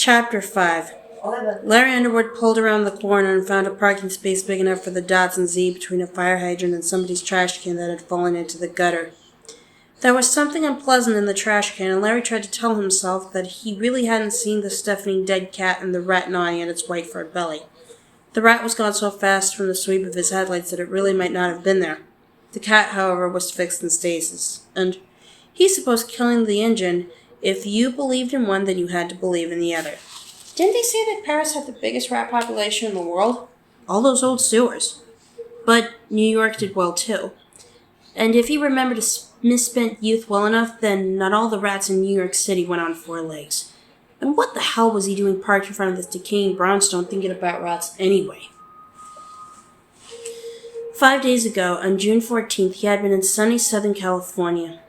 Chapter 5. Larry Underwood pulled around the corner and found a parking space big enough for the Datsun Z between a fire hydrant and somebody's trash can that had fallen into the gutter. There was something unpleasant in the trash can, and Larry tried to tell himself that he really hadn't seen the stiffening dead cat and the rat gnawing at its white furred belly. The rat was gone so fast from the sweep of his headlights that it really might not have been there. The cat, however, was fixed in stasis, and he supposed killing the engine. If you believed in one, then you had to believe in the other. Didn't they say that Paris had the biggest rat population in the world? All those old sewers. But New York did well, too. And if he remembered his misspent youth well enough, then not all the rats in New York City went on four legs. And what the hell was he doing parked in front of this decaying brownstone thinking about rats anyway? 5 days ago, on June 14th, he had been in sunny Southern California,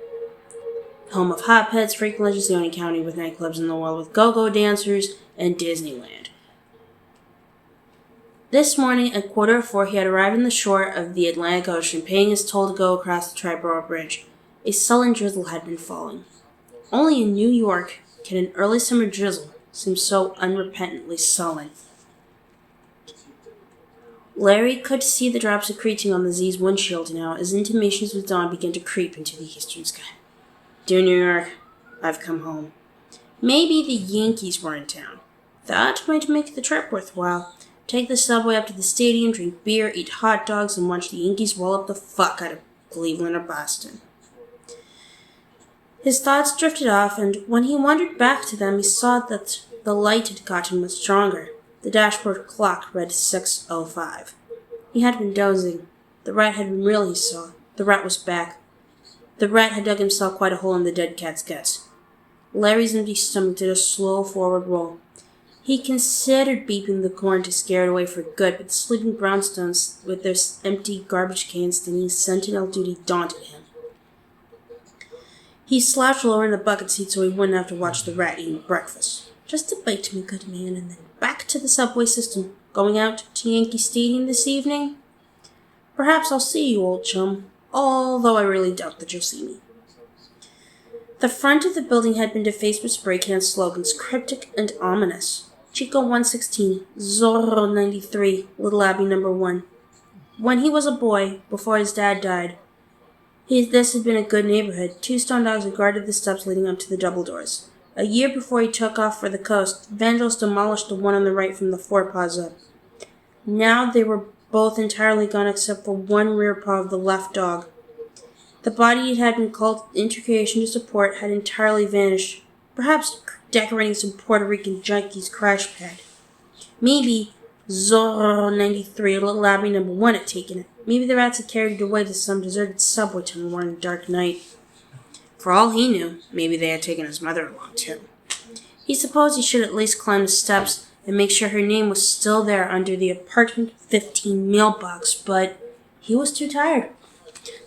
home of hotbeds, frequently just the only county with nightclubs in the world with go-go dancers and Disneyland. This morning at 3:45, he had arrived on the shore of the Atlantic Ocean, paying his toll to go across the Triborough Bridge. A sullen drizzle had been falling. Only in New York can an early summer drizzle seem so unrepentantly sullen. Larry could see the drops accreting on the Z's windshield now as intimations of dawn began to creep into the eastern sky. Dear New York, I've come home. Maybe the Yankees were in town. That might make the trip worthwhile. Take the subway up to the stadium, drink beer, eat hot dogs, and watch the Yankees roll up the fuck out of Cleveland or Boston. His thoughts drifted off, and when he wandered back to them, he saw that the light had gotten much stronger. The dashboard clock read 6:05. He had been dozing. The rat had been real, he saw. The rat was back. The rat had dug himself quite a hole in the dead cat's guts. Larry's empty stomach did a slow forward roll. He considered beeping the horn to scare it away for good, but the sleeping brownstones with their empty garbage cans standing sentinel duty daunted him. He slouched lower in the bucket seat so he wouldn't have to watch the rat eating breakfast. Just a bite, my good man, and then back to the subway system. Going out to Yankee Stadium this evening? Perhaps I'll see you, old chum, although I really doubt that you'll see me. The front of the building had been defaced with spray can slogans, cryptic and ominous. Chico 116, Zorro 93, Little Abbey number 1. When he was a boy, before his dad died, this had been a good neighborhood. 2 stone dogs had guarded the steps leading up to the double doors. A year before he took off for the coast, vandals demolished the one on the right from the forepaws up. Now they were both entirely gone except for one rear paw of the left dog. The body it had been called into creation to support had entirely vanished, perhaps decorating some Puerto Rican junkie's crash pad. Maybe Zorro 93, Little Abbey number 1 had taken it. Maybe the rats had carried it away to some deserted subway tunnel one dark night. For all he knew, maybe they had taken his mother along too. He supposed he should at least climb the steps and make sure her name was still there under the apartment 15 mailbox, but he was too tired.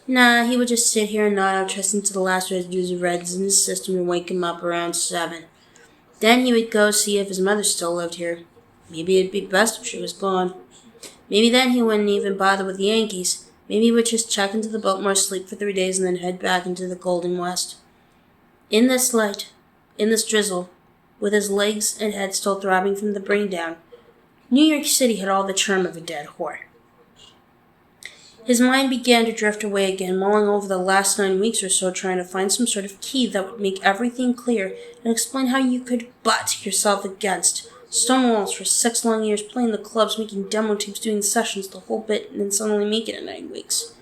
Nah, he would just sit here and nod out, trusting to the last residues of reds in his system and wake him up around 7. Then he would go see if his mother still lived here. Maybe it'd be best if she was gone. Maybe then he wouldn't even bother with the Yankees. Maybe he would just check into the Biltmore, sleep for 3 days, and then head back into the Golden West. In this light, in this drizzle, with his legs and head still throbbing from the bring down, New York City had all the charm of a dead whore. His mind began to drift away again, mulling over the last 9 weeks or so, trying to find some sort of key that would make everything clear and explain how you could butt yourself against stone walls for 6 long years, playing the clubs, making demo tapes, doing sessions, the whole bit, and then suddenly make it in 9 weeks.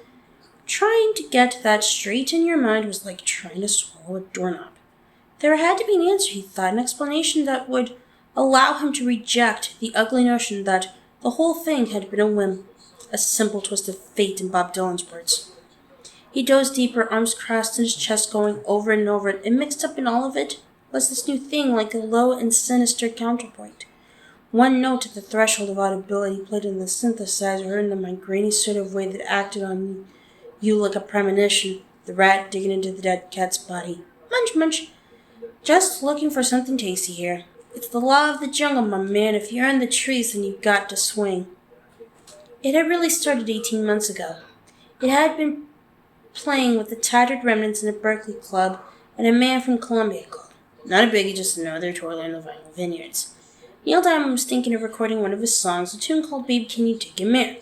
Trying to get that straight in your mind was like trying to swallow a doorknob. There had to be an answer, he thought, an explanation that would allow him to reject the ugly notion that the whole thing had been a whim, a simple twist of fate in Bob Dylan's words. He dozed deeper, arms crossed in his chest, going over and over it, and mixed up in all of it was this new thing like a low and sinister counterpoint. One note at the threshold of audibility played in the synthesizer in the migrainy sort of way that acted on you like a premonition, the rat digging into the dead cat's body. Munch, munch. Just looking for something tasty here. It's the law of the jungle, my man. If you're in the trees, then you've got to swing. It had really started 18 months ago. It had been playing with the tattered remnants in a Berkeley club and a man from Columbia called. Not a biggie, just another twirler in the vinyl vineyards. Neil Diamond was thinking of recording one of his songs, a tune called Baby Can You Dig Your Man.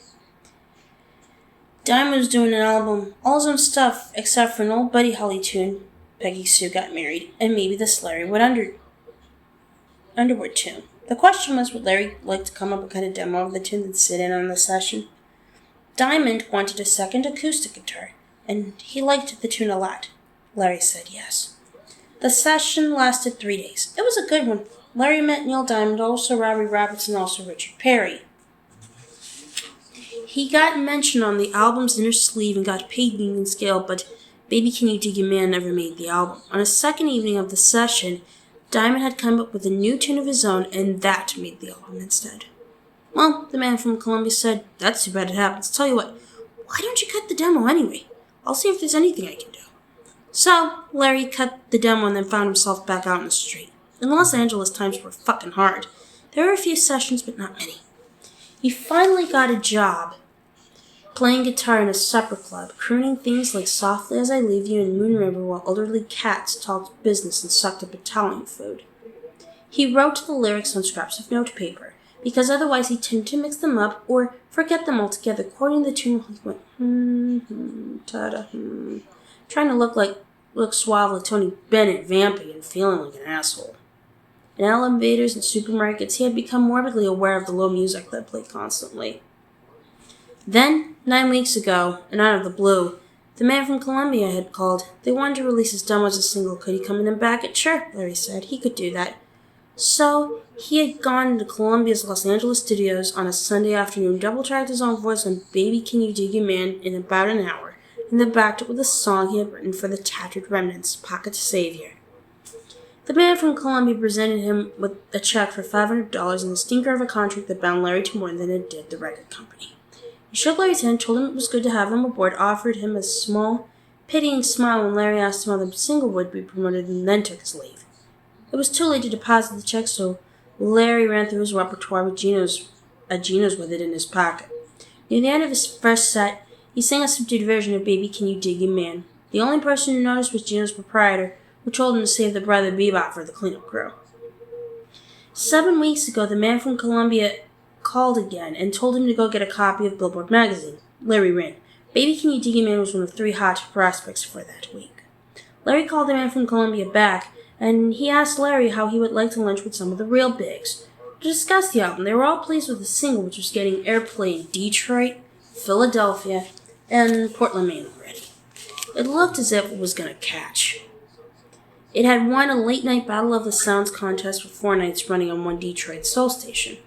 Diamond was doing an album, all his own stuff, except for an old Buddy Holly tune, Peggy Sue Got Married, and maybe this Larry Underwood tune. The question was, would Larry like to come up with a kind of demo of the tune and sit in on the session? Diamond wanted a second acoustic guitar, and he liked the tune a lot. Larry said yes. The session lasted 3 days. It was a good one. Larry met Neil Diamond, also Robbie Roberts, and also Richard Perry. He got mentioned on the album's inner sleeve and got paid being in scale, but Baby Can You Dig Your Man never made the album. On a second evening of the session, Diamond had come up with a new tune of his own, and that made the album instead. Well, the man from Columbia said, that's too bad it happens. Tell you what, why don't you cut the demo anyway? I'll see if there's anything I can do. So, Larry cut the demo and then found himself back out in the street. In Los Angeles, times were fucking hard. There were a few sessions, but not many. He finally got a job playing guitar in a supper club, crooning things like Softly As I Leave You and Moon River while elderly cats talked business and sucked up Italian food. He wrote the lyrics on scraps of notepaper, because otherwise he tended to mix them up or forget them altogether, quoting the tune while he went, ta-da, trying to look suave like Tony Bennett, vamping and feeling like an asshole. In elevators and supermarkets, he had become morbidly aware of the low music that played constantly. Then, 9 weeks ago, and out of the blue, the man from Columbia had called. They wanted to release his demo as a single. Could he come in and back it? Sure, Larry said. He could do that. So, he had gone to Columbia's Los Angeles studios on a Sunday afternoon, double-tracked his own voice on Baby Can You Dig Your Man in about an hour, and then backed it with a song he had written for the Tattered Remnants, Pocket Savior. The man from Columbia presented him with a check for $500 and the stinker of a contract that bound Larry to more than it did the record company. He shook Larry's hand, told him it was good to have him aboard, offered him a small, pitying smile when Larry asked him how the single would be promoted, and then took his leave. It was too late to deposit the check, so Larry ran through his repertoire with Geno's with it in his pocket. Near the end of his first set, he sang a subdued version of Baby Can You Dig Your Man. The only person who noticed was Geno's proprietor, who told him to save the Brother Bebop for the cleanup crew. 7 weeks ago, the man from Columbia called again and told him to go get a copy of Billboard magazine. Larry ran. Baby Can You Dig Your Man was one of 3 hot prospects for that week. Larry called the man from Columbia back, and he asked Larry how he would like to lunch with some of the real bigs. To discuss the album, they were all pleased with the single, which was getting airplay in Detroit, Philadelphia, and Portland, Maine already. It looked as if it was going to catch. It had won a late-night Battle of the Sounds contest for 4 nights running on one Detroit soul station.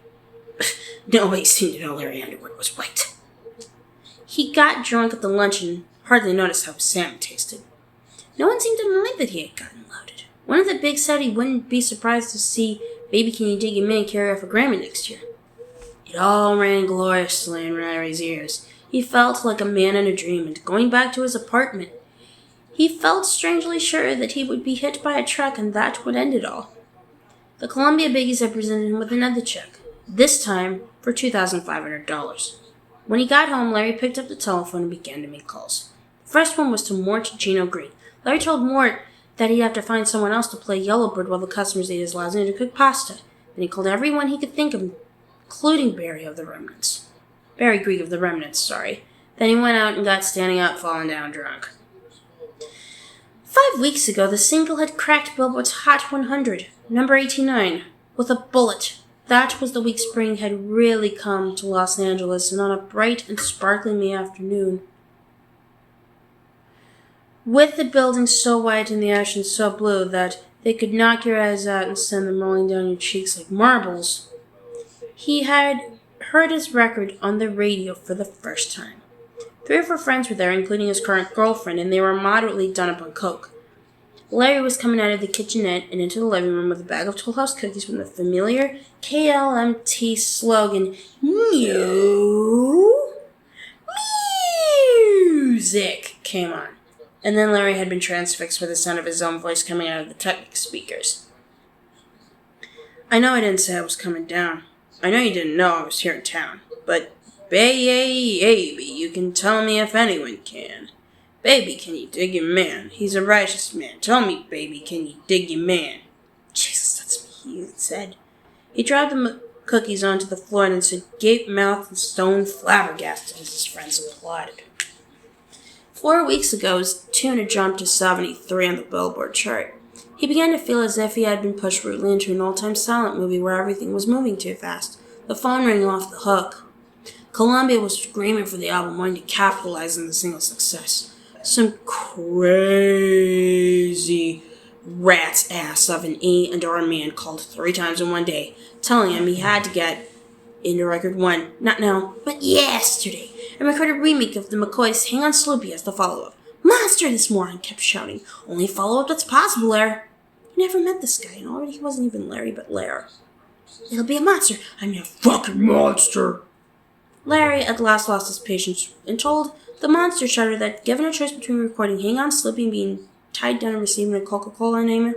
Nobody seemed to know Larry Underwood was white. He got drunk at the lunch and hardly noticed how his salmon tasted. No one seemed to mind that he had gotten loaded. One of the bigs said he wouldn't be surprised to see Baby Can You Dig Your Man carry off a Grammy next year. It all rang gloriously in Larry's ears. He felt like a man in a dream, and going back to his apartment, he felt strangely sure that he would be hit by a truck and that would end it all. The Columbia Biggies had presented him with another check, this time for $2,500. When he got home, Larry picked up the telephone and began to make calls. The first one was to Mort Gino Green. Larry told Mort that he'd have to find someone else to play Yellowbird while the customers ate his lasagna to cook pasta. Then he called everyone he could think of, including Barry Grieg of the Remnants, Then he went out and got standing up, falling down drunk. 5 weeks ago, the single had cracked Billboard's Hot 100, number 89, with a bullet. That was the week spring had really come to Los Angeles, and on a bright and sparkling May afternoon, with the buildings so white and the ocean so blue that they could knock your eyes out and send them rolling down your cheeks like marbles, he had heard his record on the radio for the first time. 3 or 4 friends were there, including his current girlfriend, and they were moderately done up on coke. Larry was coming out of the kitchenette and into the living room with a bag of Toll House cookies when the familiar KLMT slogan, "New Music," came on. And then Larry had been transfixed with the sound of his own voice coming out of the Technic speakers. I know I didn't say I was coming down. I know you didn't know I was here in town. But, baby, you can tell me if anyone can. Baby, can you dig your man? He's a righteous man. Tell me, baby, can you dig your man? Jesus, that's me, he said. He dropped the cookies onto the floor and then stood gape-mouthed and stone flabbergasted as his friends applauded. 4 weeks ago, his tune had jumped to 73 on the Billboard chart. He began to feel as if he had been pushed rudely into an old-time silent movie where everything was moving too fast. The phone rang off the hook. Columbia was screaming for the album, wanting to capitalize on the single's success. Some crazy rat's ass of an A&R man called 3 times in one day, telling him he had to get into record 1, not now, but yesterday, and recorded a remake of the McCoys' Hang On Sloopy as the follow-up. Monster, this moron kept shouting. Only follow-up that's possible, Lair. He never met this guy, and already he wasn't even Larry, but Lair. It'll be a monster. I'm a fucking monster. Larry at last lost his patience and told the monster shudder that given a choice between recording Hang On Sloopy and being tied down and receiving a Coca-Cola enema,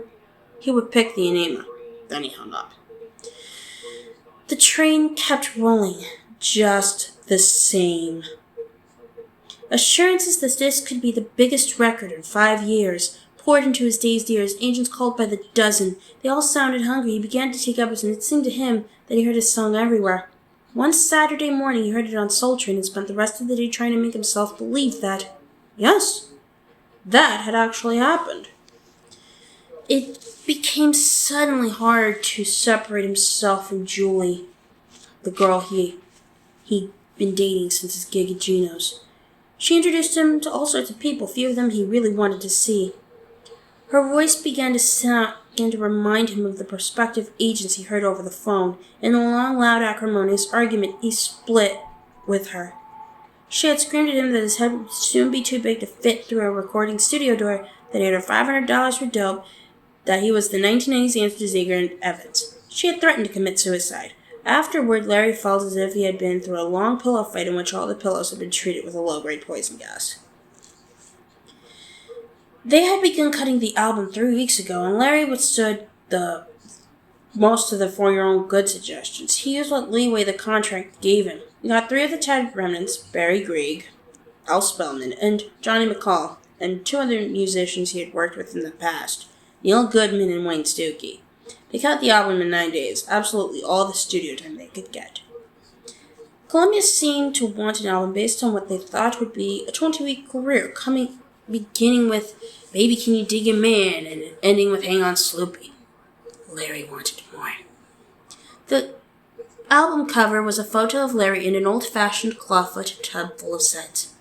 he would pick the enema. Then he hung up. The train kept rolling, just the same. Assurances that this could be the biggest record in 5 years poured into his dazed ears. Agents called by the dozen. They all sounded hungry. He began to take uppers, and it seemed to him that he heard his song everywhere. One Saturday morning, he heard it on Soul Train and spent the rest of the day trying to make himself believe that, yes, that had actually happened. It became suddenly hard to separate himself from Julie, the girl he'd been dating since his gig at Gino's. She introduced him to all sorts of people, few of them he really wanted to see. Her voice began to remind him of the prospective agents he heard over the phone. In a long, loud, acrimonious argument, he split with her. She had screamed at him that his head would soon be too big to fit through a recording studio door, that he owed her $500 for dope, that he was the 1990s answer to Zager and Evans. She had threatened to commit suicide. Afterward, Larry felt as if he had been through a long pillow fight in which all the pillows had been treated with a low-grade poison gas. They had begun cutting the album 3 weeks ago, and Larry withstood most of the 4-year-old good suggestions. He used what leeway the contract gave him. He got 3 of the Ted Remnants, Barry Grieg, Al Spellman, and Johnny McCall, and 2 other musicians he had worked with in the past, Neil Goodman and Wayne Stokey. They cut the album in 9 days, absolutely all the studio time they could get. Columbia seemed to want an album based on what they thought would be a 20-week career, beginning with Baby Can You Dig a Man and ending with Hang On Sloopy. Larry wanted more. The album cover was a photo of Larry in an old-fashioned clawfoot tub full of suds.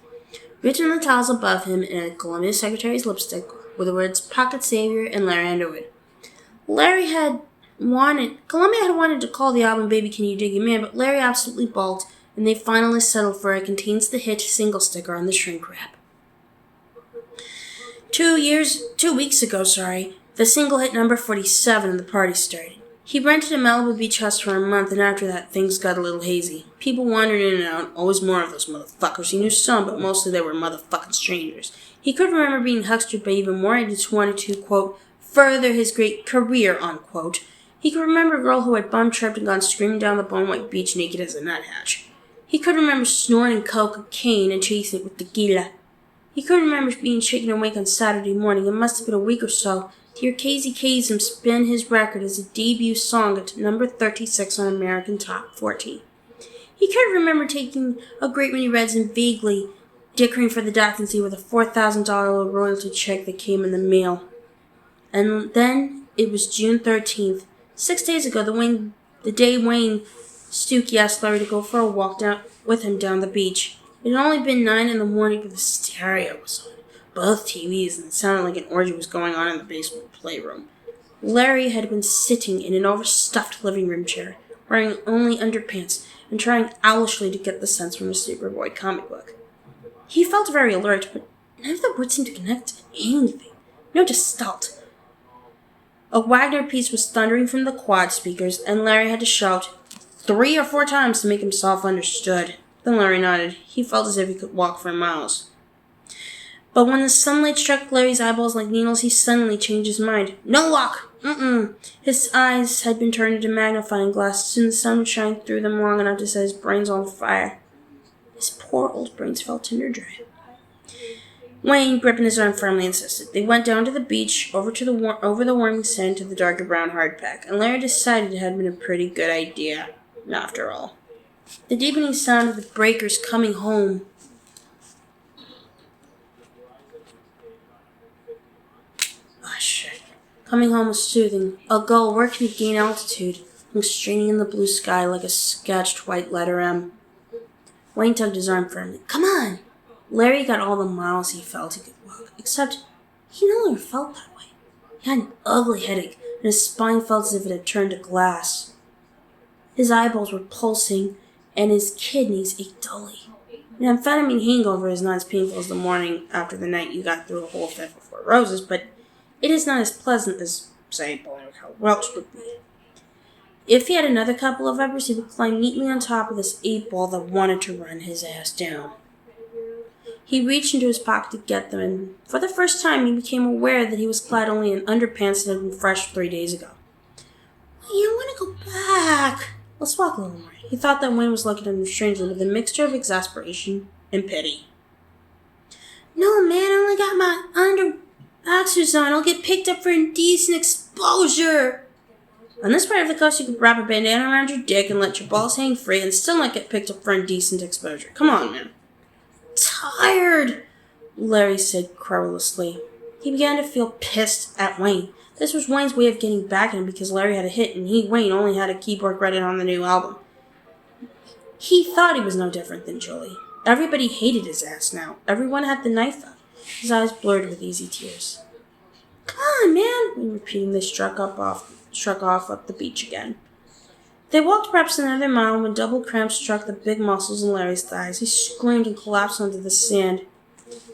Written on the tiles above him in a Columbia secretary's lipstick were the words Pocket Savior and Larry Underwood. Columbia had wanted to call the album Baby Can You Dig a Man, but Larry absolutely balked, and they finally settled for it contains the hit single sticker on the shrink wrap. 2 weeks ago, the single hit number 47 and the party started. He rented a Malibu beach house for a month, and after that, things got a little hazy. People wandered in and out, always more of those motherfuckers. He knew some, but mostly they were motherfucking strangers. He could remember being huckstered by even more agents who wanted to, quote, further his great career, unquote. He could remember a girl who had bum-tripped and gone screaming down the bone-white beach naked as a nuthatch. He could remember snorting cocaine and chasing it with tequila. He could remember being shaken awake on Saturday morning. It must have been a week or so to hear Casey Kasem spin his record as a debut song at number 36 on American Top 40. He could remember taking a great many reds and vaguely dickering for the decency with a $4,000 royalty check that came in the mail. And then it was June 13th, 6 days ago, the day Wayne Stokey asked Larry to go for a walk with him down the beach. It had only been 9 in the morning, but the stereo was on, both TVs, and it sounded like an orgy was going on in the basement playroom. Larry had been sitting in an overstuffed living room chair, wearing only underpants, and trying owlishly to get the sense from a Superboy comic book. He felt very alert, but none of the words seemed to connect to anything. No gestalt. A Wagner piece was thundering from the quad speakers, and Larry had to shout 3 or 4 times to make himself understood. Then Larry nodded. He felt as if he could walk for miles. But when the sunlight struck Larry's eyeballs like needles, he suddenly changed his mind. No walk! His eyes had been turned into magnifying glass. Soon the sun would shine through them long enough to set his brains on fire. His poor old brains felt tinder dry. Wayne, gripping his arm firmly, insisted. They went down to the beach, over the warming sand to the darker brown hardpack, and Larry decided it had been a pretty good idea, after all. The deepening sound of the breakers coming home. Oh, shit. Coming home was soothing. A gull working to gain altitude, hung straining in the blue sky like a sketched white letter M. Wayne tugged his arm firmly. Come on! Larry got all the miles he felt he could walk, except he no longer felt that way. He had an ugly headache, and his spine felt as if it had turned to glass. His eyeballs were pulsing, and his kidneys ached dully. An amphetamine hangover is not as painful as the morning after the night you got through a whole fifth of 4 roses, but it is not as pleasant as, say, Blank Welch would be. If he had another couple of uppers, he would climb neatly on top of this 8-ball that wanted to run his ass down. He reached into his pocket to get them, and for the first time he became aware that he was clad only in underpants that had been fresh 3 days ago. I want to go back. Let's walk a little more. He thought that Wayne was looking at him strangely with a mixture of exasperation and pity. No, man, I only got my under boxers on. I'll get picked up for indecent exposure. On this part of the coast, you could wrap a bandana around your dick and let your balls hang free and still not get picked up for indecent exposure. Come on, man. Tired, Larry said querulously. He began to feel pissed at Wayne. This was Wayne's way of getting back at him because Larry had a hit and he, Wayne, only had a keyboard credit on the new album. He thought he was no different than Julie. Everybody hated his ass now. Everyone had the knife out. His eyes blurred with easy tears. Come on, man, Wayne repeating. They struck off up the beach again. They walked perhaps another mile when double cramps struck the big muscles in Larry's thighs. He screamed and collapsed onto the sand,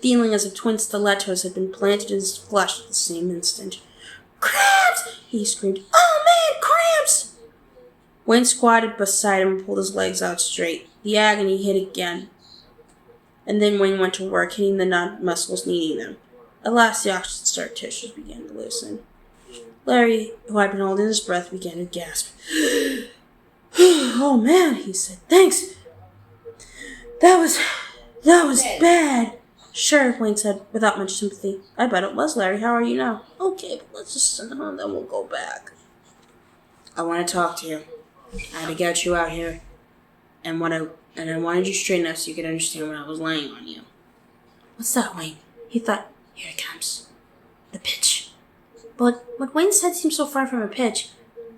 feeling as if twin stilettos had been planted in his flesh at the same instant. Cramps! He screamed. Oh, man, cramps! Wayne squatted beside him and pulled his legs out straight. The agony hit again. And then Wayne went to work, hitting the knot muscles needing them. At last, the oxygen tissues began to loosen. Larry, who had been holding his breath, began to gasp. Oh, man, he said. Thanks. That was bad. Sure, Wayne said, without much sympathy. I bet it was, Larry. How are you now? Okay, but let's just sit down, then we'll go back. I want to talk to you. I had to get you out here, and I wanted you straight enough so you could understand when I was laying on you. What's that, Wayne? He thought, here it comes. The pitch. But what Wayne said seemed so far from a pitch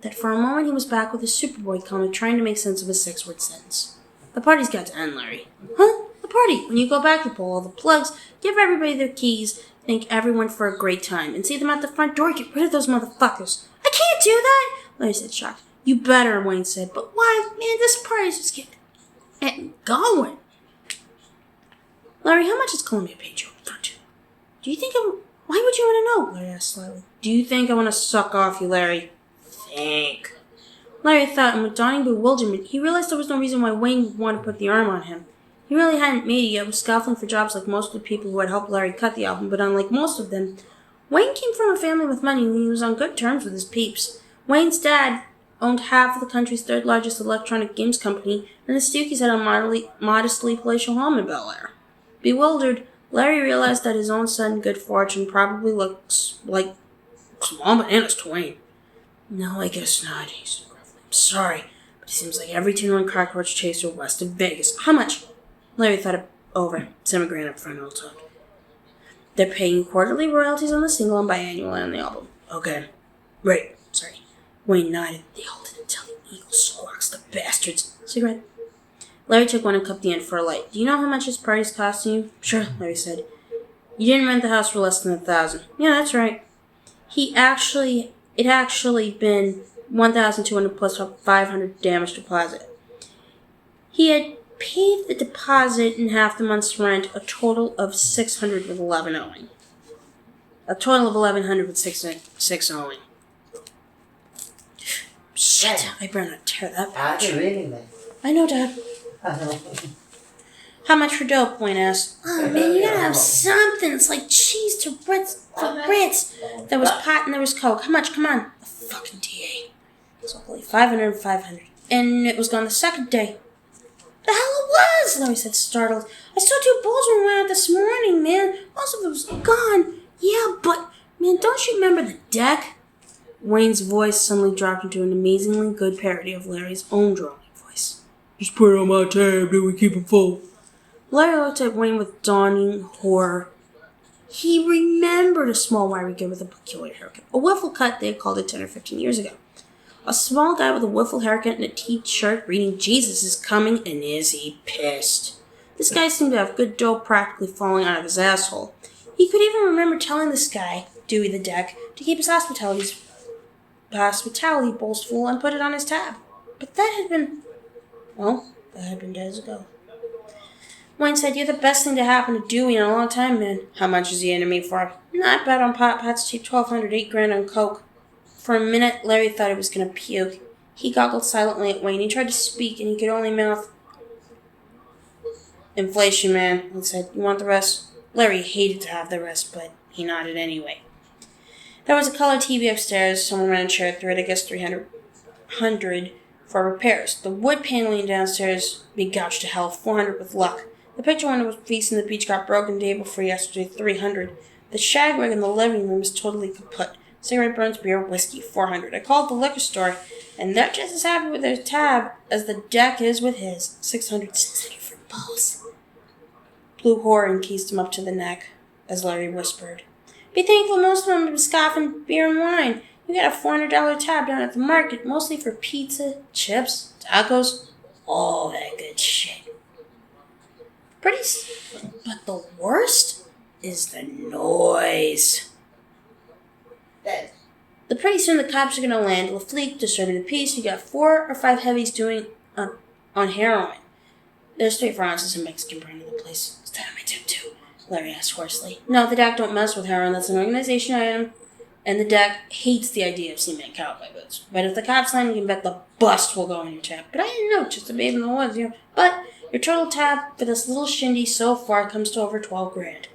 that for a moment he was back with his Superboy comic trying to make sense of a 6-word sentence. The party's got to end, Larry. Huh? The party. When you go back, you pull all the plugs, give everybody their keys, thank everyone for a great time, and see them at the front door. Get rid of those motherfuckers. I can't do that, Larry said, shocked. You better, Wayne said. But why? Man, this party's just getting going. Larry, how much has Columbia paid you up front? Do you think why would you want to know? Larry asked slyly. Do you think I want to suck off you, Larry? Think. Larry thought, and with dawning bewilderment, he realized there was no reason why Wayne would want to put the arm on him. He really hadn't made it yet, was scouting for jobs like most of the people who had helped Larry cut the album, but unlike most of them, Wayne came from a family with money and he was on good terms with his peeps. Wayne's dad owned half of the country's 3rd largest electronic games company, and the Stukeys had a modestly palatial home in Bel Air. Bewildered, Larry realized that his own sudden good fortune probably looks like small bananas to Wayne. No, I guess not, he said gruffly. I'm sorry, but it seems like every tin-run cockroach chaser west of Vegas. How much? Larry thought it over. $7,000 up front, all talk. They're paying quarterly royalties on the single and biannual on the album. Okay. Right. Sorry. Wayne nodded. They hold it until the eagle squawks, the bastards. Cigarette? Larry took one and cupped the end for a light. Do you know how much this party's costing you? Sure, Larry said. You didn't rent the house for less than $1,000. Yeah, that's right. It actually been $1,200 plus $500 damage deposit. He had paid the deposit and half the month's rent, a total of $600 with $11 owing. A total of $1,100 with $6 owing. Shit, I better not tear that page. I know, Dad. How much for dope? Wayne asked. Oh, man, you gotta have something. It's like cheese to Ritz for Ritz. There was pot and there was Coke. How much? Come on. The fucking DA. So I believe $500 and $500. And it was gone the second day. The hell it was, Larry said, startled. I saw two bulls run around this morning, man. Most of it was gone. Yeah, but, man, don't you remember the deck? Wayne's voice suddenly dropped into an amazingly good parody of Larry's own drawling voice. Just put it on my tab, then we keep him full. Larry looked at Wayne with dawning horror. He remembered a small wiry kid with a peculiar haircut. A wiffle cut they had called it 10 or 15 years ago. A small guy with a wiffle haircut and a t-shirt reading Jesus is coming, and is he pissed. This guy seemed to have good dough practically falling out of his asshole. He could even remember telling this guy, Dewey the Deck, to keep his hospitality bowls full and put it on his tab. But that had been days ago. Wayne said, "You're the best thing to happen to Dewey in a long time, man." "How much is he into me for?" "Not bad on pot. Pat's cheap, $1,200, $8,000 on coke." For a minute, Larry thought he was going to puke. He goggled silently at Wayne. He tried to speak, and he could only mouth, "Inflation, man," he said. "You want the rest?" Larry hated to have the rest, but he nodded anyway. There was a color TV upstairs. Someone ran a chair through it. I guess $300 for repairs. The wood paneling downstairs be gouged to hell, $400 with luck. The picture window was facing the beach, got broken day before yesterday, $300. The shag rig in the living room is totally kaput. Cigarette burns, beer, whiskey, $400. I called the liquor store, and they're just as happy with their tab as the Deck is with his. $600 for both. Blue Horn keysed him up to the neck, as Larry whispered. "Be thankful most of them have been scoffing beer and wine. You got a $400 tab down at the market, mostly for pizza, chips, tacos, all that good shit. But the worst is the noise." The pretty soon the cops are going to land. LaFleet disturbing the peace. You got 4 or 5 heavies doing on heroin. There's 3 for ounces of Mexican brand in the place. "Is that on my tip too?" Larry asked hoarsely. "No, the Deck don't mess with heroin. That's an organization item. And the Deck hates the idea of cement cowboy boots. But if the cops land, you can bet the bust will go on your tab. But I didn't know, just a babe in the woods, you know. But your total tab for this little shindy so far comes to over $12,000.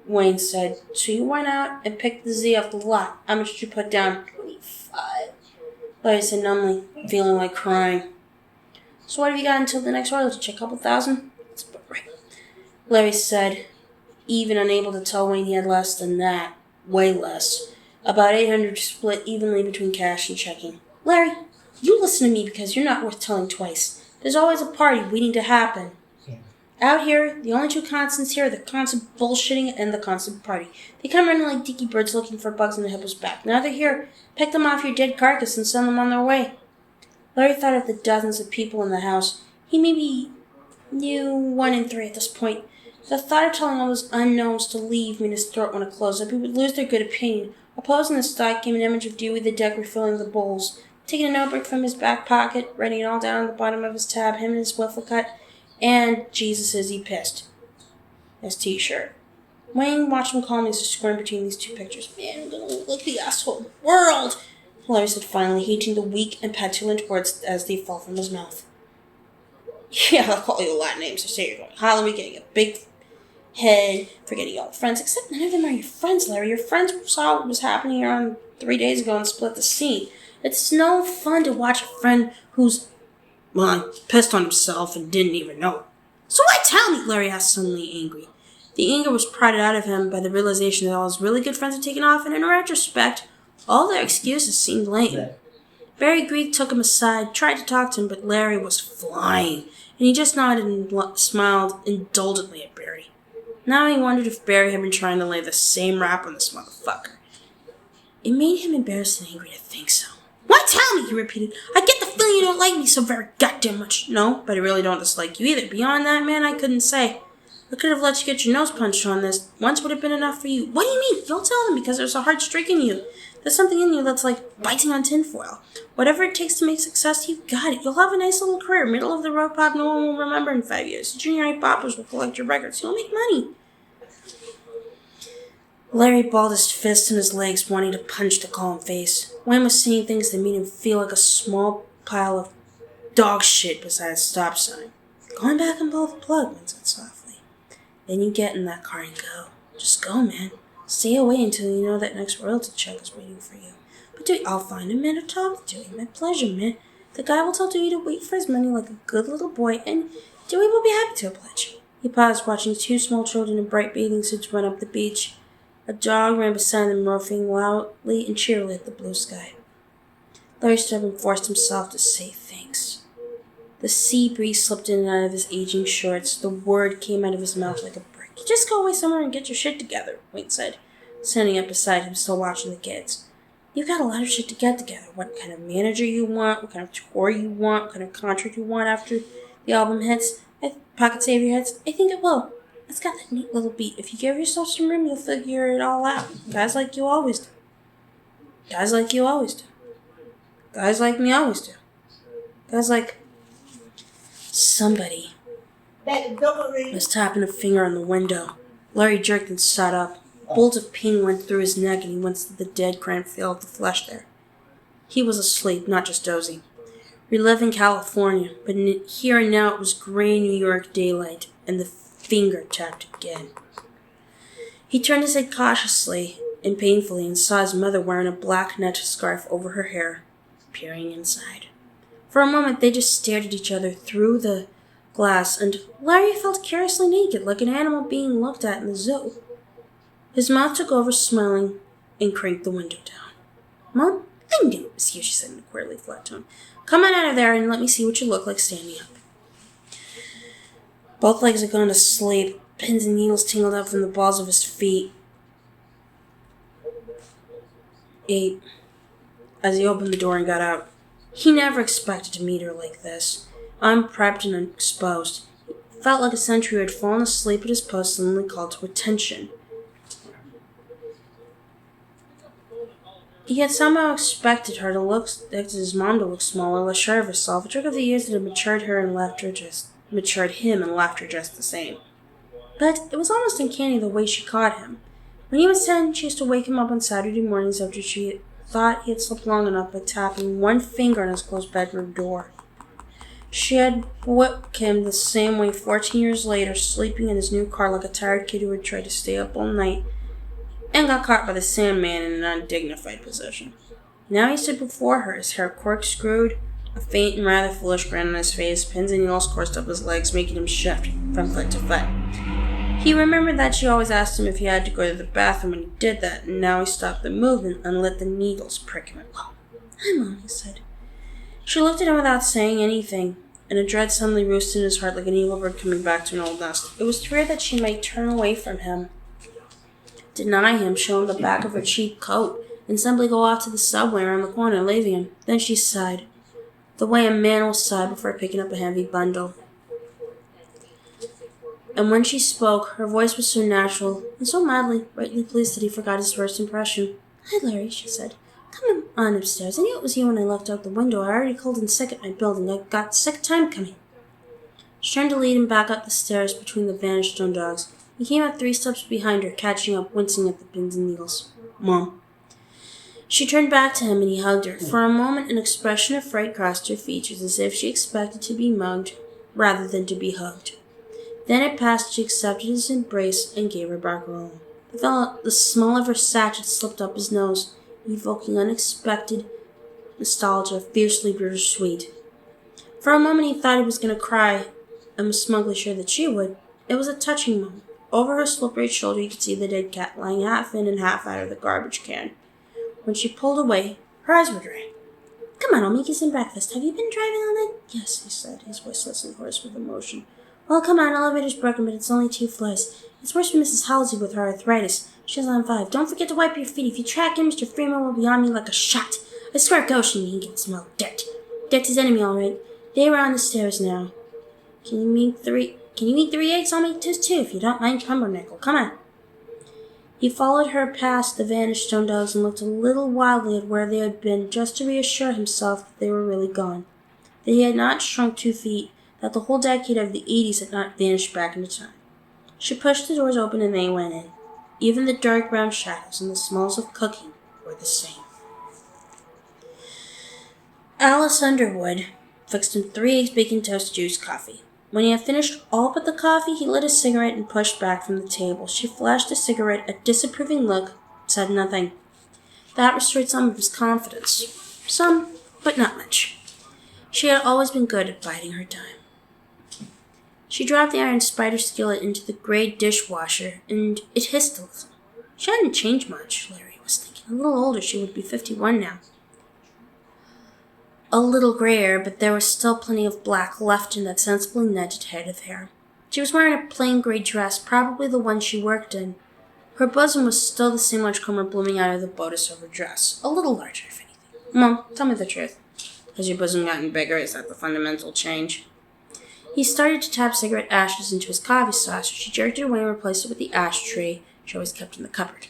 Wayne said, "So you went out and picked the Z off the lot. How much did you put down?" 25. Larry said numbly, feeling like crying. "So what have you got until the next royalty check? Couple thousand?" "That's about right." Larry said, even unable to tell Wayne he had less than that. Way less. About 800 split evenly between cash and checking. "Larry, you listen to me because you're not worth telling twice. There's always a party waiting to happen. Out here, the only 2 constants here are the constant bullshitting and the constant party. They come running like dicky birds looking for bugs in the hippo's back. Now they're here. Pick them off your dead carcass and send them on their way." Larry thought of the dozens of people in the house. He maybe knew 1 in 3 at this point. The thought of telling all those unknowns to leave made his throat want to close up. He would lose their good opinion. Opposing his thought came an image of Dewey the Deck refilling the bowls. Taking a notebook from his back pocket, writing it all down on the bottom of his tab, him and his wiffle cut, and "Jesus is he pissed" his t-shirt. Wayne watched him calmly as he squirmed between these 2 pictures. "Man, I'm gonna look like the asshole of the world," Larry said finally, hating the weak and petulant words as they fell from his mouth. "Yeah, I'll call you a lot of names. I say you're going Halloween, getting a big head, forgetting all the friends, except none of them are your friends, Larry. Your friends saw what was happening here on 3 days ago and split the scene. It's no fun to watch a friend who's, pissed on himself and didn't even know it." "So why tell me?" Larry asked, suddenly angry. The anger was prodded out of him by the realization that all his really good friends had taken off, and in retrospect, all their excuses seemed lame. Barry Greek took him aside, tried to talk to him, but Larry was flying, and he just nodded and smiled indulgently at Barry. Now he wondered if Barry had been trying to lay the same rap on this motherfucker. It made him embarrassed and angry to think so. "Why tell me?" he repeated. "I get the feeling you don't like me so very goddamn much." "No, but I really don't dislike you either. Beyond that, man, I couldn't say. I could have let you get your nose punched on this. Once would have been enough for you." "What do you mean?" "You'll tell them because there's a hard streak in you. There's something in you that's like biting on tinfoil. Whatever it takes to make success, you've got it. You'll have a nice little career. Middle of the road pop no one will remember in 5 years. The junior high poppers will collect your records. You'll make money." Larry balled his fists in his legs, wanting to punch the calm face. Wayne was seeing things that made him feel like a small pile of dog shit beside a stop sign. "Going back and pull the plug," Wayne said softly. "Then you get in that car and go. Just go, man. Stay away until you know that next royalty check is waiting for you. But Dewey, I'll find him, man. I'll talk to him. My pleasure, man. The guy will tell Dewey to wait for his money like a good little boy, and Dewey will be happy to oblige. He paused, watching two small children in bright bathing suits run up the beach. A dog ran beside them, ruffing loudly and cheerily at the blue sky. Larry stood up and forced himself to say thanks. The sea breeze slipped in and out of his aging shorts. The word came out of his mouth like a brick. "You just go away somewhere and get your shit together," Wayne said, standing up beside him, still watching the kids. "You've got a lot of shit to get together. What kind of manager you want, what kind of tour you want, what kind of contract you want after the album hits, Pocket Savior hits. I think it will. It's got that neat little beat. If you give yourself some room, you'll figure it all out. Guys like you always do. Guys like you always do. Guys like me always do. Guys like..." Somebody was tapping a finger on the window. Larry jerked and sat up. A bolt of pain went through his neck, and he winced at the dead cramp feel of the flesh there. He was asleep, not just dozing. We live in California, but here and now it was gray New York daylight, and the finger tapped again. He turned his head cautiously and painfully and saw his mother wearing a black net scarf over her hair, peering inside. For a moment they just stared at each other through the glass, and Larry felt curiously naked, like an animal being looked at in the zoo. His mouth took over, smiling, and cranked the window down. "Mom, I knew it was you," she said in a queerly flat tone. "Come on out of there and let me see what you look like standing up." Both legs had gone to sleep. Pins and needles tingled up from the balls of his feet. As he opened the door and got out. He never expected to meet her like this, unprepped and unexposed. It felt like a sentry who had fallen asleep at his post suddenly called to attention. He had somehow expected her to look, his mom to look smaller, less sure of herself, a trick of the years that had matured him and left her just the same. But it was almost uncanny the way she caught him. When he was 10, she used to wake him up on Saturday mornings after she thought he had slept long enough by tapping one finger on his closed bedroom door. She had whipped him the same way 14 years later, sleeping in his new car like a tired kid who had tried to stay up all night and got caught by the Sandman in an undignified position. Now he stood before her, his hair corkscrewed, a faint and rather foolish grin on his face, pins and needles coursed up his legs, making him shift from foot to foot. He remembered that she always asked him if he had to go to the bathroom when he did that, and now he stopped the movement and let the needles prick him. "Well, hi, Mom," he said. She looked at him without saying anything, and a dread suddenly roosted in his heart like an evil bird coming back to an old nest. It was fear that she might turn away from him, deny him, show him the back of her cheap coat, and simply go off to the subway around the corner, leaving him. Then she sighed, the way a man will sigh before picking up a heavy bundle. And when she spoke, her voice was so natural and so mildly, rightly pleased that he forgot his first impression. "Hi, Larry," she said. "Come on upstairs. I knew it was you when I looked out the window. I already called in sick at my building. I got sick of time coming." She turned to lead him back up the stairs between the vanished stone dogs. He came up 3 steps behind her, catching up, wincing at the pins and needles. "Mom." She turned back to him and he hugged her. For a moment, an expression of fright crossed her features, as if she expected to be mugged rather than to be hugged. Then it passed, she accepted his embrace and gave her back her own. The smell of her sachet slipped up his nose, evoking unexpected nostalgia, fiercely bittersweet. For a moment he thought he was going to cry, and was smugly sure that she would. It was a touching moment. Over her slippery shoulder you could see the dead cat lying half in and half out of the garbage can. When she pulled away, her eyes were dry. "Come on, I'll make you some breakfast. Have you been driving all night?" "Yes," he said, his voice less and hoarse with emotion. "Well, come on, elevator's broken, but it's only 2 floors. It's worse for Mrs. Halsey with her arthritis. She's on 5. Don't forget to wipe your feet. If you track him, Mr. Freeman will be on me like a shot. I swear Goshen, he can smell dirt. Dirt's his enemy, all right." They were on the stairs now. Can you eat 3 eggs? I'll make toast too, if you don't mind, pumpernickel. Come on." He followed her past the vanished stone dogs and looked a little wildly at where they had been, just to reassure himself that they were really gone, that he had not shrunk 2 feet, that the whole decade of the 80s had not vanished back into time. She pushed the doors open and they went in. Even the dark brown shadows and the smells of cooking were the same. Alice Underwood fixed him 3 eggs, bacon, toast, juice, coffee. When he had finished all but the coffee, he lit a cigarette and pushed back from the table. She flashed the cigarette a disapproving look, said nothing. That restored some of his confidence. Some, but not much. She had always been good at biding her time. She dropped the iron spider skillet into the gray dishwasher, and it hissed a little. She hadn't changed much, Larry was thinking. A little older, she would be 51 now. A little grayer, but there was still plenty of black left in that sensibly netted head of hair. She was wearing a plain gray dress, probably the one she worked in. Her bosom was still the same large comber blooming out of the bodice of her dress, a little larger, if anything. Mom, tell me the truth. Has your bosom gotten bigger? Is that the fundamental change? He started to tap cigarette ashes into his coffee saucer. She jerked it away and replaced it with the ashtray she always kept in the cupboard.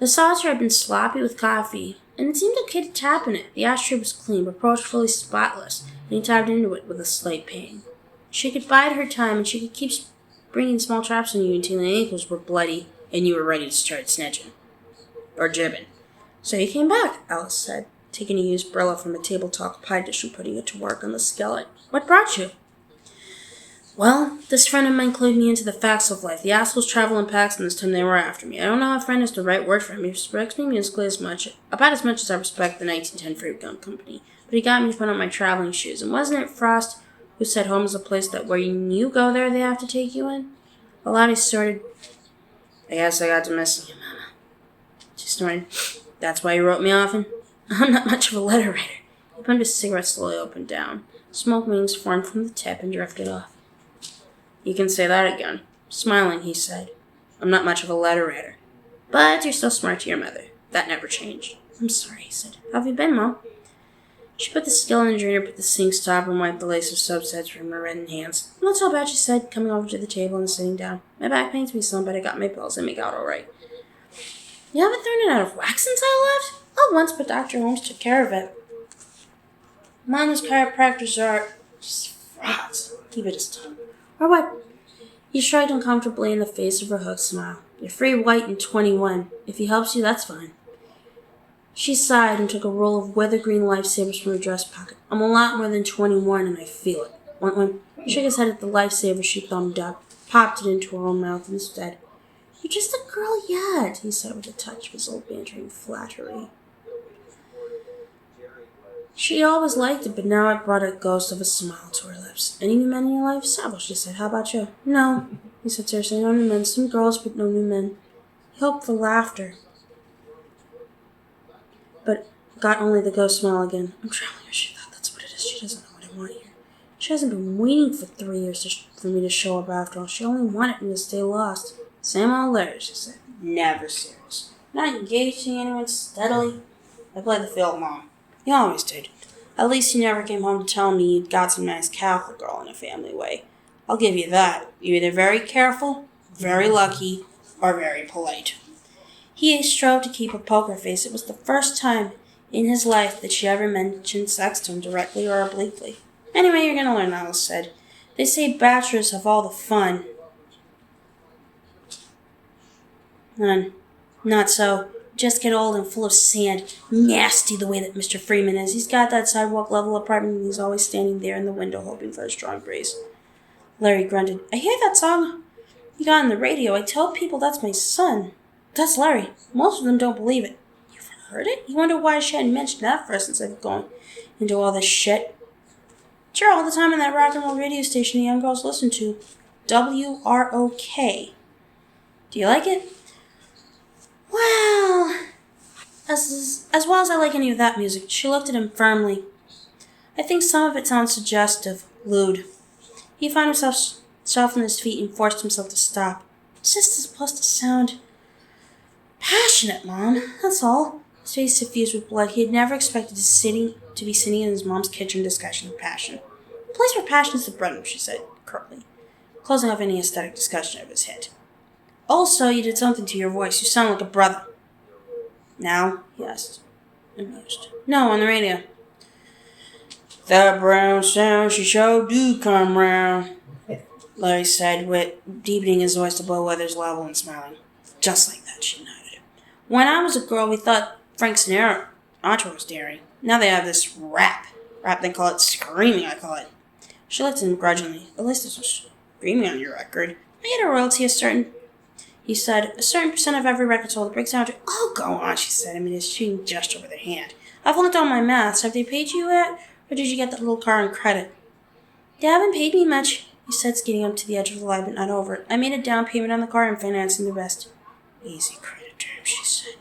The saucer had been sloppy with coffee, and it seemed okay to tap in it. The ashtray was clean, but approachably spotless, and he tapped into it with a slight pain. She could bide her time, and she could keep bringing small traps on you until the ankles were bloody and you were ready to start snitching. Or jibbing. So you came back, Alice said, taking a used Brillo from a table-top pie dish and putting it to work on the skillet. What brought you? Well, this friend of mine clued me into the facts of life. The assholes travel in packs, and this time they were after me. I don't know if friend is the right word for him. He respects me musically about as much as I respect the 1910 Fruit Gum Company. But he got me to put on my traveling shoes. And wasn't it Frost who said home is a place that when you go there, they have to take you in? Aladdin snorted. I guess I got to missing you, Mama. She snorted. That's why you wrote me often? I'm not much of a letter writer. He pumped his cigarette slowly up and down. Smoke wings formed from the tip and drifted off. You can say that again. Smiling, he said. I'm not much of a letter writer. But you're still smart to your mother. That never changed. I'm sorry, he said. How have you been, Mom? She put the skillet in the drainer, put the sink stop, and wiped the lace of soap suds from her reddened hands. Not so bad, she said, coming over to the table and sitting down. My back pains me some, but I got my pills and make out all right. You haven't thrown it out of whack since I left? Oh, once, but Dr. Holmes took care of it. Mama's chiropractors are just frauds. He bit his tongue. Or what? He shrugged uncomfortably in the face of her hooked smile. You're free white and 21. If he helps you, that's fine. She sighed and took a roll of weather-green lifesavers from her dress pocket. I'm a lot more than 21, and I feel it. Want one? He shook his head at the lifesaver she thumbed up, popped it into her own mouth instead. You're just a girl yet, he said with a touch of his old bantering flattery. She always liked it, but now it brought a ghost of a smile to her lips. Any new men in your life? Several, she said. How about you? No, he said seriously. No new men. Some girls, but no new men. He hoped for laughter, but got only the ghost smile again. I'm traveling her. She thought that's what it is. She doesn't know what I want here. She hasn't been waiting for 3 years for me to show up after all. She only wanted me to stay lost. Same old Larry, she said. Never serious. Not engaging anyone steadily. I played the field, Mom. You always did. At least you never came home to tell me you'd got some nice Catholic girl in a family way. I'll give you that. You're either very careful, very lucky, or very polite. He strove to keep a poker face. It was the first time in his life that she ever mentioned sex to him directly or obliquely. Anyway, you're going to learn, Alice said. They say bachelors have all the fun. None. Not so. Just get old and full of sand. Nasty the way that Mr. Freeman is. He's got that sidewalk-level apartment and he's always standing there in the window hoping for a strong breeze. Larry grunted. I hear that song you got on the radio. I tell people that's my son. That's Larry. Most of them don't believe it. You've heard it? You wonder why she hadn't mentioned that first since I've gone into all this shit. Sure, all the time on that rock and roll radio station the young girls listen to. WROK. Do you like it? Well, as well as I like any of that music. She looked at him firmly. I think some of it sounds suggestive, lewd. He found himself soften his feet and forced himself to stop. It's just supposed to sound passionate, Mom. That's all. His face suffused with blood. He had never expected to be sitting in his mom's kitchen discussion of passion. The place where passion is the bread, she said curtly, closing off any aesthetic discussion of his head. Also, you did something to your voice. You sound like a brother. Now? He asked, amused. No, on the radio. That brown sound she sure do come round, Larry said, deepening his voice to below Weather's level and smiling. Just like that, she nodded. When I was a girl, we thought Frank Sinatra was daring. Now they have this rap. They call it screaming, I call it. She looked at him grudgingly. At least there's no screaming on your record. I get a royalty he said, a certain percent of every record sold that breaks down to, oh, go on, she said, his cheating gesture with her hand. I've looked on my maths. Have they paid you yet? Or Or did you get that little car on credit? They haven't paid me much, he said, skating up to the edge of the line but not over it. I made a down payment on the car and financing the rest. Easy credit terms, she said.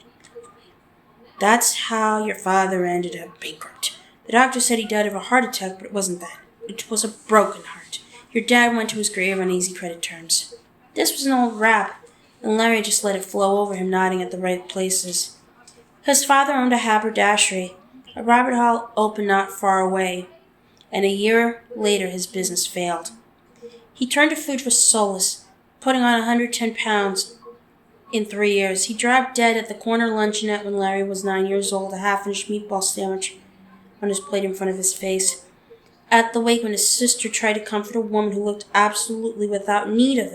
That's how your father ended up bankrupt. The doctor said he died of a heart attack, but it wasn't that. It was a broken heart. Your dad went to his grave on easy credit terms. This was an old rap, and Larry just let it flow over him, nodding at the right places. His father owned a haberdashery. A rabbit hole opened not far away, and a year later his business failed. He turned to food for solace, putting on 110 pounds in 3 years. He dropped dead at the corner luncheonette when Larry was 9 years old, a half-inch meatball sandwich on his plate in front of his face. At the wake, when his sister tried to comfort a woman who looked absolutely without need of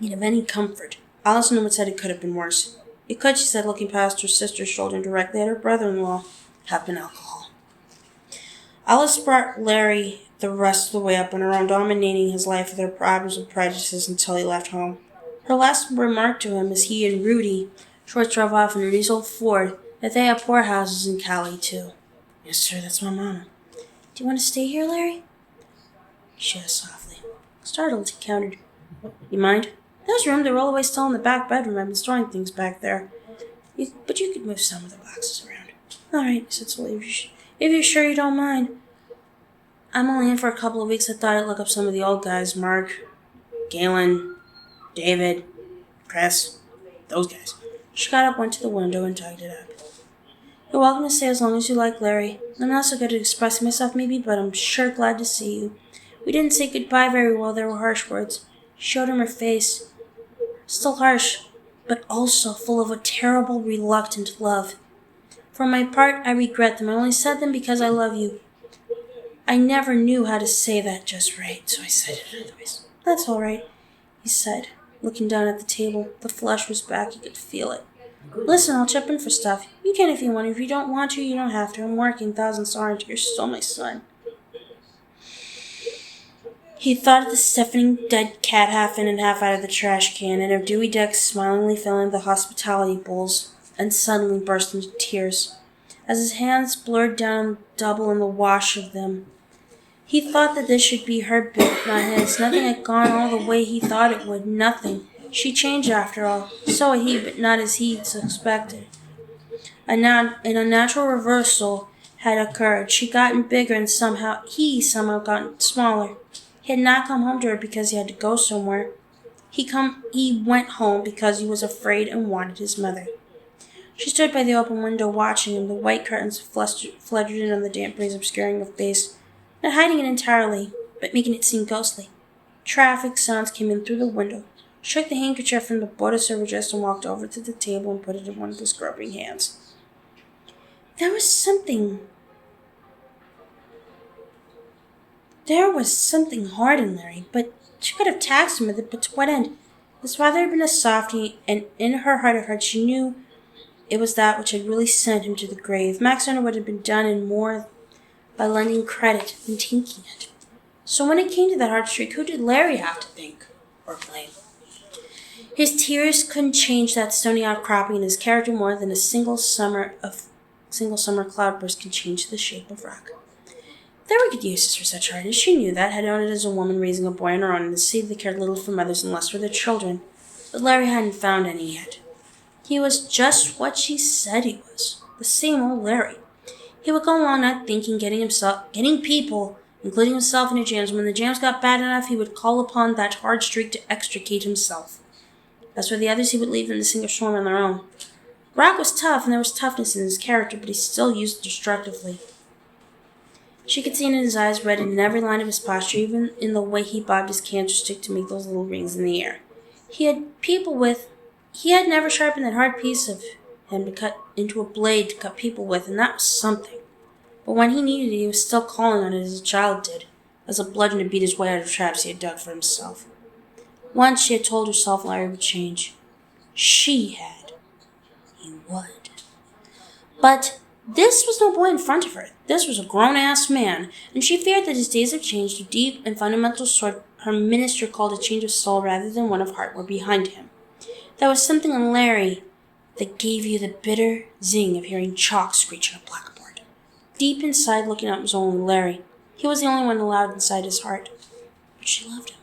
any comfort, Allison almost said it could have been worse. It could, she said, looking past her sister's shoulder and directly at her brother-in-law, have been alcohol. Alice brought Larry the rest of the way up on her own, dominating his life with her problems and prejudices until he left home. Her last remark to him as he and Rudy Schwartz drove off in Rudy's old Ford, that they have poorhouses in Cali, too. Yes, sir, that's my mama. Do you want to stay here, Larry? She asked softly. Startled, he countered. You mind? There's room. They're all the way still in the back bedroom. I've been storing things back there. But you could move some of the boxes around. All right, he said slowly. If you're sure you don't mind. I'm only in for a couple of weeks. I thought I'd look up some of the old guys. Mark, Galen, David, Chris, those guys. She got up, went to the window, and tugged it up. You're welcome to stay as long as you like, Larry. I'm not so good at expressing myself, maybe, but I'm sure glad to see you. We didn't say goodbye very well. There were harsh words. She showed him her face. Still harsh, but also full of a terrible, reluctant love. For my part, I regret them. I only said them because I love you. I never knew how to say that just right, so I said it otherwise. That's all right, he said, looking down at the table. The flush was back. He could feel it. Listen, I'll chip in for stuff. You can if you want. If you don't want to, you don't have to. I'm working. Thousands aren't. You're still my son. He thought of the stiffening dead cat half in and half out of the trash can, and of Dewey Dex smilingly filling the hospitality bowls, and suddenly burst into tears, as his hands blurred down double in the wash of them. He thought that this should be her bit, not his. Nothing had gone all the way he thought it would. Nothing. She changed after all. So had he, but not as he'd suspected. And a natural reversal had occurred. She'd gotten bigger, and he somehow gotten smaller. He had not come home to her because he had to go somewhere. He went home because he was afraid and wanted his mother. She stood by the open window watching him, the white curtains fluttered in on the damp breeze, obscuring her face, not hiding it entirely, but making it seem ghostly. Traffic sounds came in through the window, shook the handkerchief from the border server just and walked over to the table and put it in one of his groping hands. There was something hard in Larry, but she could have taxed him with it, but to what end? His father had been a softy, and in her heart of hearts she knew it was that which had really sent him to the grave. Max Underwood had been done in more by lending credit than taking it. So when it came to that hard streak, who did Larry have to think or blame? His tears couldn't change that stony outcropping in his character more than a single summer cloudburst can change the shape of rock. There were good uses for such hardness. She knew that, had known it as a woman raising a boy on her own, and to see they cared little for mothers and less for their children. But Larry hadn't found any yet. He was just what she said he was, the same old Larry. He would go along not thinking, getting people, including himself, into jams. When the jams got bad enough, he would call upon that hard streak to extricate himself. As for the others, he would leave them to sink or swim on their own. Rock was tough, and there was toughness in his character, but he still used it destructively. She could see in his eyes, read in every line of his posture, even in the way he bobbed his cancer stick to make those little rings in the air. He had never sharpened that hard piece of him to cut into a blade to cut people with, and that was something. But when he needed it, he was still calling on it as a child did, as a bludgeon to beat his way out of traps he had dug for himself. Once she had told herself Larry would change. She had. He would. But this was no boy in front of her. This was a grown-ass man, and she feared that his days of change, of deep and fundamental sort her minister called a change of soul rather than one of heart, were behind him. There was something in Larry that gave you the bitter zing of hearing chalk screech on a blackboard. Deep inside, looking up was only Larry. He was the only one allowed inside his heart. But she loved him.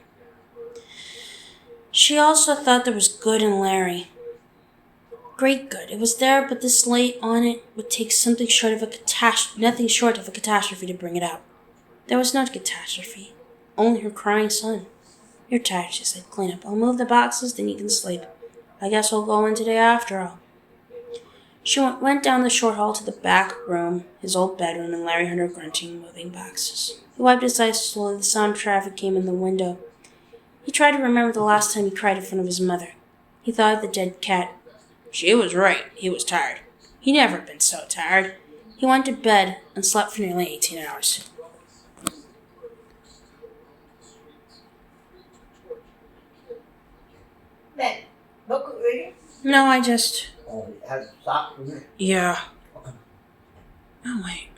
She also thought there was good in Larry. Great good. It was there, but this light on it would take nothing short of a catastrophe to bring it out. There was no catastrophe. Only her crying son. You're tired, she said. Clean up. I'll move the boxes, then you can sleep. I guess we'll go in today after all. She went down the short hall to the back room, his old bedroom, and Larry heard her grunting, moving boxes. He wiped his eyes slowly. The sound of traffic came in the window. He tried to remember the last time he cried in front of his mother. He thought of the dead cat. She was right. He was tired. He'd never been so tired. He went to bed and slept for nearly 18 hours. Man, book reading? No, I just... Oh, it has stopped for me. Yeah. Oh, wait.